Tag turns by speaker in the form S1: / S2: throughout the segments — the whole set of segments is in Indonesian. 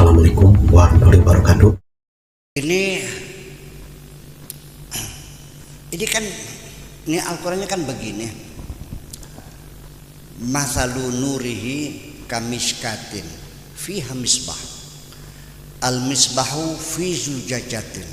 S1: Assalamualaikum warahmatullahi wabarakatuh.
S2: Ini kan ini Al-Qur'annya kan begini. Masalu nurihi kamiskatin fiha misbah. Al-misbahu fi zujajatin.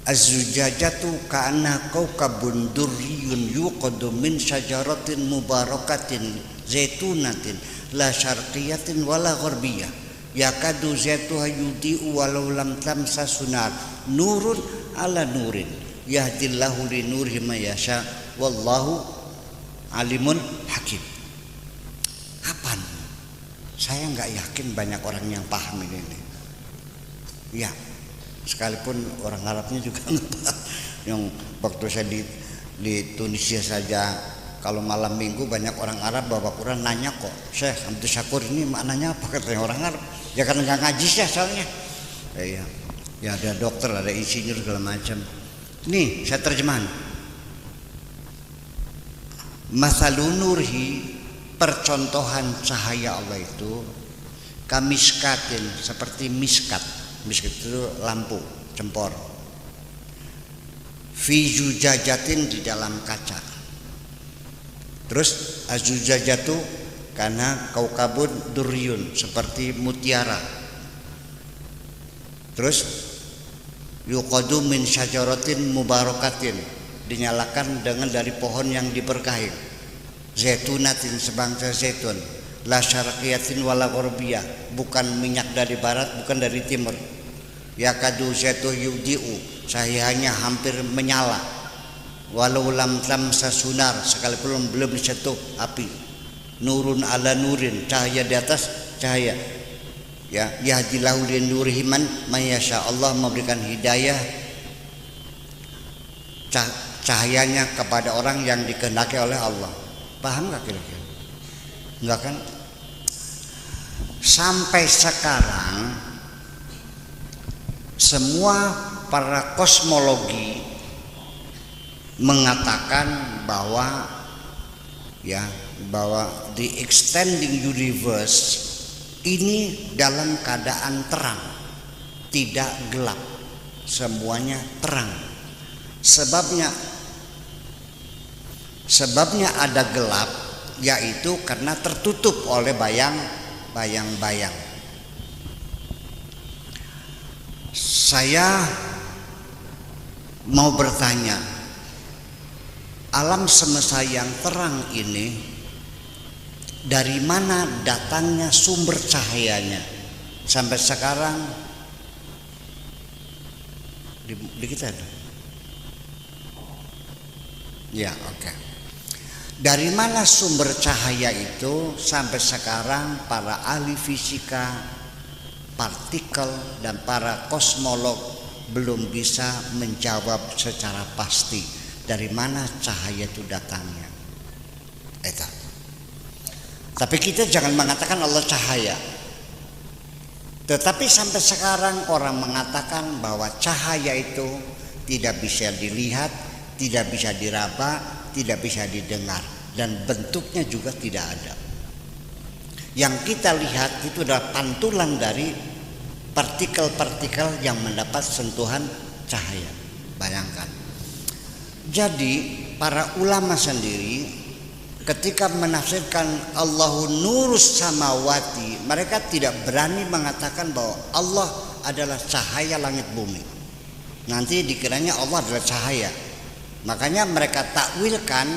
S2: Az-zujajatu ka'anna kawkabun durriyun yuqadu min syajaratin mubarakatin zaitunatin la syarqiyatin wala gharbiyah yakadu zaituha yudhi'u walau lam tamsa sunar nurun ala nurin yahdillahu li nurihi may yasha wallahu alimun hakim. Kapan? Saya nggak yakin banyak orang yang paham ini. Ya, sekalipun orang Arabnya juga nggak paham. Yang waktu saya di Tunisia saja, kalau malam minggu banyak orang Arab bawa Quran nanya kok, Syekh Abdul Syakur ini maknanya apa, katanya orang Arab. Ya karena nggak ngaji sih asalnya. Ya ada dokter, ada insinyur segala macam. Nih saya terjemahan. Masalun nurhi, percontohan cahaya Allah itu kamiskatin, seperti miskat. Miskat itu lampu cempor. Fi zujajatin, di dalam kaca. Terus azujajatu karena kaukabun duryun, seperti mutiara. Terus yuqadu min syajaratin mubarakatin, dinyalakan dengan dari pohon yang diberkahi. Zaitunatin, sebangsa zaitun. La syarqiyatin wala gharbiyah, bukan minyak dari barat, bukan dari timur. Yakadu zaitu yudhi'u, cahayanya hampir menyala. Walau lam tamsa sunar, sekalipun belum disentuh api. Nurun ala nurin, cahaya di atas cahaya. Ya, yahdillahu li nurihi man yasha, Allah memberikan hidayah cahayanya kepada orang yang dikehendaki oleh Allah. Paham nggak kira-kira? Enggak kan? Sampai sekarang semua para kosmologi mengatakan bahwa the extending universe ini dalam keadaan terang, tidak gelap, semuanya terang. Sebabnya ada gelap, yaitu karena tertutup oleh bayang-bayang. Saya mau bertanya, alam semesta yang terang ini dari mana datangnya sumber cahayanya? Sampai sekarang di kita ada. Ya, oke. Dari mana sumber cahaya itu? Sampai sekarang para ahli fisika, partikel, dan para kosmolog belum bisa menjawab secara pasti dari mana cahaya itu datangnya. Tapi kita jangan mengatakan Allah cahaya. Tetapi sampai sekarang orang mengatakan bahwa cahaya itu tidak bisa dilihat, tidak bisa diraba, tidak bisa didengar, dan bentuknya juga tidak ada. Yang kita lihat itu adalah pantulan dari partikel-partikel yang mendapat sentuhan cahaya. Bayangkan. Jadi para ulama sendiri ketika menafsirkan Allahu nurus samawati, mereka tidak berani mengatakan bahwa Allah adalah cahaya langit bumi. Nanti dikiranya Allah adalah cahaya. Makanya mereka takwilkan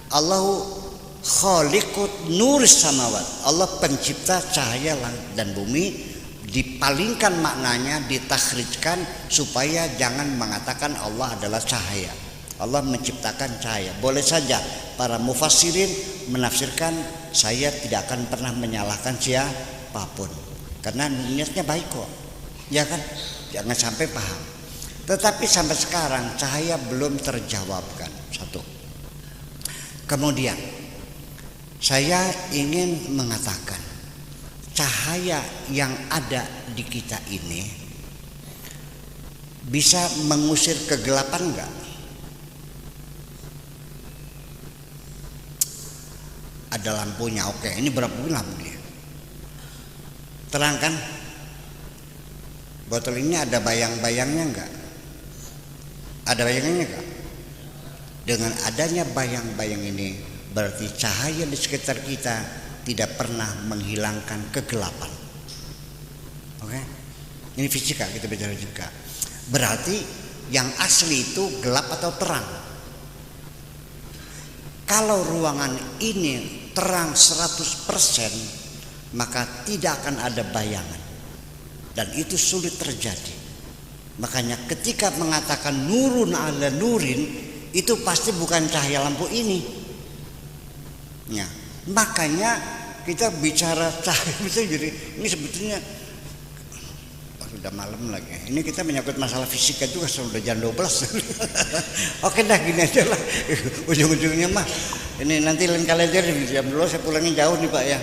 S2: Allahu khaliqut nurus samawat, Allah pencipta cahaya langit dan bumi. Dipalingkan maknanya, ditakhrijkan supaya jangan mengatakan Allah adalah cahaya. Allah menciptakan cahaya. Boleh saja para mufassirin menafsirkan, saya tidak akan pernah menyalahkan siapapun karena niatnya baik kok, ya kan? Jangan sampai paham. Tetapi sampai sekarang cahaya belum terjawabkan. Satu. Kemudian saya ingin mengatakan, cahaya yang ada di kita ini bisa mengusir kegelapan enggak? Ada lampunya, oke. Ini berapa lampu dia? Terang kan? Botol ini ada bayang-bayangnya enggak? Ada bayangannya enggak? Dengan adanya bayang-bayang ini berarti cahaya di sekitar kita tidak pernah menghilangkan kegelapan. Oke? Ini fisika, kita bicara juga. Berarti yang asli itu gelap atau terang? Kalau ruangan ini terang 100%, maka tidak akan ada bayangan. Dan itu sulit terjadi. Makanya ketika mengatakan nurun ala nurin, itu pasti bukan cahaya lampu ini. Ya, makanya kita bicara cahaya itu jadi ini sebetulnya sudah malam lagi. Ini kita menyangkut masalah fisika juga, sudah jam 12. Oke dah, gini aja lah. Ujung-ujungnya mah ini nanti lain kali aja jam dulu, saya pulangin jauh nih Pak ya.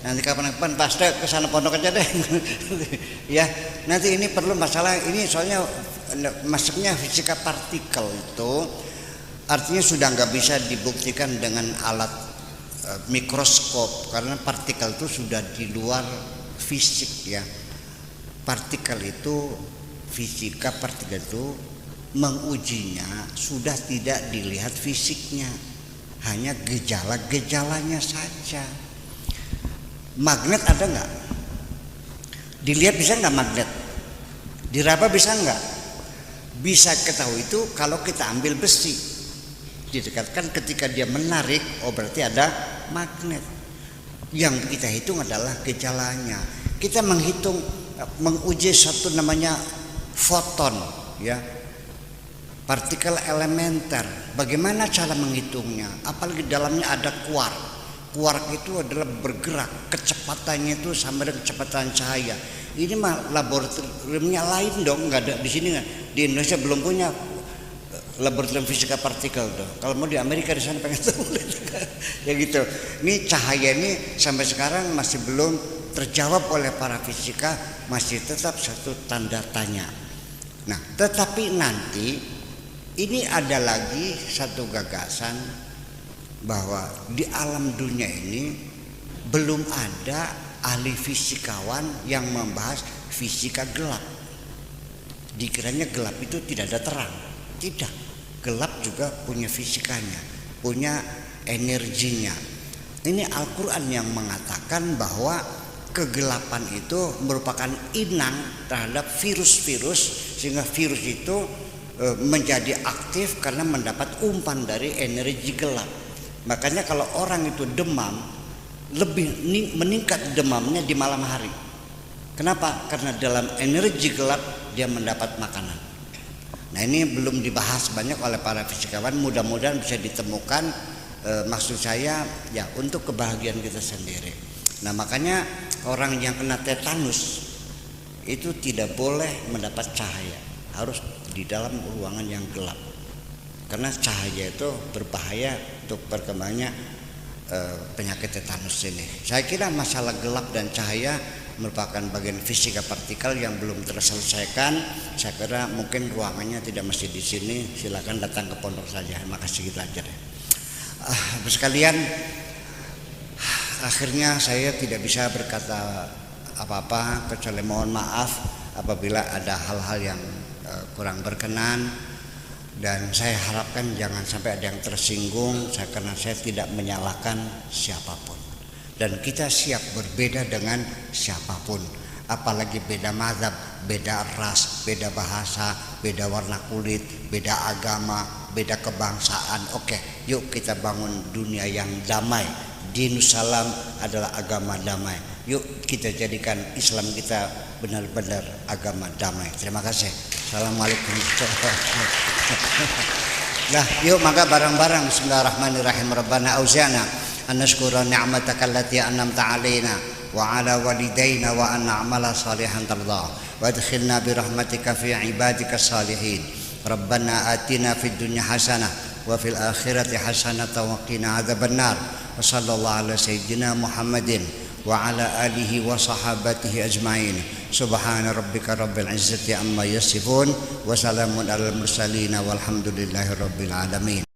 S2: Nanti kapan-kapan pasti ke sana pondok aja deh. Ya, nanti ini perlu masalah ini soalnya masuknya fisika partikel itu artinya sudah nggak bisa dibuktikan dengan alat mikroskop karena partikel itu sudah di luar fisik ya. Partikel itu fisika partikel itu mengujinya sudah tidak dilihat fisiknya, hanya gejala-gejalanya saja. Magnet ada nggak? Dilihat bisa nggak magnet? Diraba bisa nggak? Bisa ketahui itu kalau kita ambil besi, didekatkan ketika dia menarik, oh berarti ada magnet. Yang kita hitung adalah gejalanya. Kita menguji satu namanya foton, ya, partikel elementer. Bagaimana cara menghitungnya? Apalagi dalamnya ada kuark. Kuark itu adalah bergerak, kecepatannya itu sama dengan kecepatan cahaya. Ini mah laboratoriumnya lain dong, nggak ada di sini. Di Indonesia belum punya laboratorium fisika partikel dong. Kalau mau di Amerika di sana pengen tahu. Ya gitu. Ini cahaya ini sampai sekarang masih belum terjawab oleh para fisika, masih tetap satu tanda tanya. Nah, tetapi nanti ini ada lagi satu gagasan bahwa di alam dunia ini belum ada ahli fisikawan yang membahas fisika gelap. Dikiranya gelap itu tidak ada terang. Tidak. Gelap juga punya fisikanya, punya energinya. Ini Al-Quran yang mengatakan bahwa kegelapan itu merupakan inang terhadap virus-virus, sehingga virus itu menjadi aktif karena mendapat umpan dari energi gelap. Makanya kalau orang itu demam, lebih meningkat demamnya di malam hari. Kenapa? Karena dalam energi gelap dia mendapat makanan. Nah, ini belum dibahas banyak oleh para fisikawan, mudah-mudahan bisa ditemukan. Maksud saya ya untuk kebahagiaan kita sendiri. Nah, makanya orang yang kena tetanus itu tidak boleh mendapat cahaya, harus di dalam ruangan yang gelap. Karena cahaya itu berbahaya untuk perkembangannya penyakit tetanus ini. Saya kira masalah gelap dan cahaya merupakan bagian fisika partikel yang belum terselesaikan. Saya kira mungkin ruangannya tidak mesti di sini. Silakan datang ke pondok saja. Makasih, kita aja deh. Sekalian, akhirnya saya tidak bisa berkata apa-apa kecuali mohon maaf apabila ada hal-hal yang kurang berkenan, dan saya harapkan jangan sampai ada yang tersinggung karena saya tidak menyalahkan siapapun, dan kita siap berbeda dengan siapapun, apalagi beda mazhab, beda ras, beda bahasa, beda warna kulit, beda agama, beda kebangsaan. Oke, yuk kita bangun dunia yang damai. Dinus salam adalah agama damai. Yuk kita jadikan Islam kita benar-benar agama damai. Terima kasih. Assalamualaikum. Nah, yuk maka bareng-bareng bismillahirrahmanirrahim. Rabbana auzi'na an nashkura ni'mataka allati an'amta 'alaina wa 'ala walidayna wa an na'mala salihan tardah wa adkhilna bi rahmatika fi 'ibadika salihin. Rabbana atina fid dunya hasanah wa fil akhirati hasanah wa qina adzabannar. Wa sallallahu ala sayyidina Muhammadin wa ala alihi wa sahabatihi ajma'in. Subhana rabbika rabbil izzati amma yasifun wa salamun alal mursalin walhamdulillahi rabbil alamin.